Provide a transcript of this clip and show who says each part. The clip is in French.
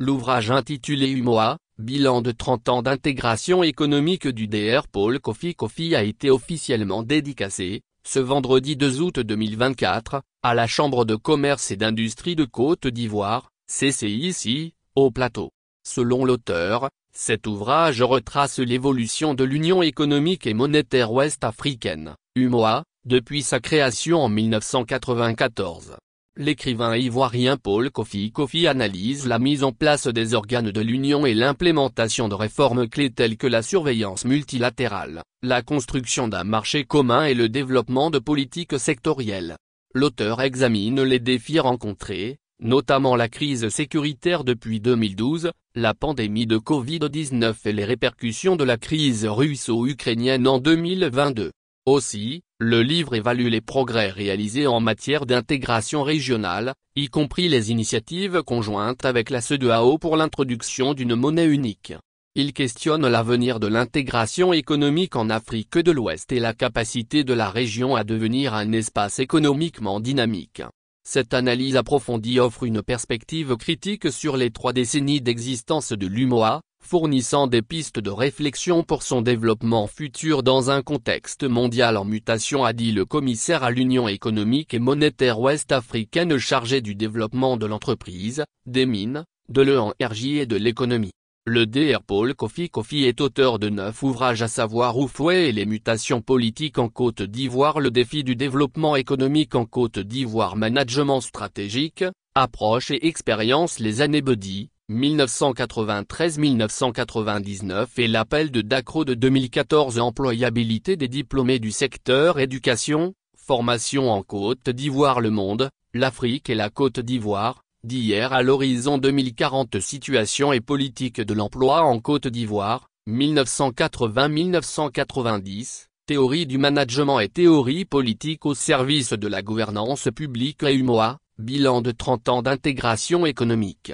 Speaker 1: L'ouvrage intitulé UMOA, bilan de 30 ans d'intégration économique du Dr Paul Kofi Kofi a été officiellement dédicacé, ce vendredi 2 août 2024, à la Chambre de commerce et d'industrie de Côte d'Ivoire, CCIC, au Plateau. Selon l'auteur, cet ouvrage retrace l'évolution de l'Union économique et monétaire ouest-africaine, UMOA, depuis sa création en 1994. L'écrivain ivoirien Paul Kofi Kofi analyse la mise en place des organes de l'Union et l'implémentation de réformes clés telles que la surveillance multilatérale, la construction d'un marché commun et le développement de politiques sectorielles. L'auteur examine les défis rencontrés, notamment la crise sécuritaire depuis 2012, la pandémie de Covid-19 et les répercussions de la crise russo-ukrainienne en 2022. Aussi, le livre évalue les progrès réalisés en matière d'intégration régionale, y compris les initiatives conjointes avec la CEDEAO pour l'introduction d'une monnaie unique. Il questionne l'avenir de l'intégration économique en Afrique de l'Ouest et la capacité de la région à devenir un espace économiquement dynamique. Cette analyse approfondie offre une perspective critique sur les 3 décennies d'existence de l'UMOA, fournissant des pistes de réflexion pour son développement futur dans un contexte mondial en mutation, a dit le commissaire à l'Union économique et monétaire ouest-africaine chargé du développement de l'entreprise, des mines, de l'énergie et de l'économie. Le Dr Paul Kofi Kofi est auteur de 9 ouvrages à savoir Oufoué et les mutations politiques en Côte d'Ivoire, le défi du développement économique en Côte d'Ivoire, management stratégique, approche et expérience, les années Buddy, 1993-1999 et l'appel de Dacro de 2014, employabilité des diplômés du secteur éducation, formation en Côte d'Ivoire, le monde, l'Afrique et la Côte d'Ivoire, d'hier à l'horizon 2040, situation et politique de l'emploi en Côte d'Ivoire, 1980-1990, théorie du management et théorie politique au service de la gouvernance publique à UMOA, bilan de 30 ans d'intégration économique.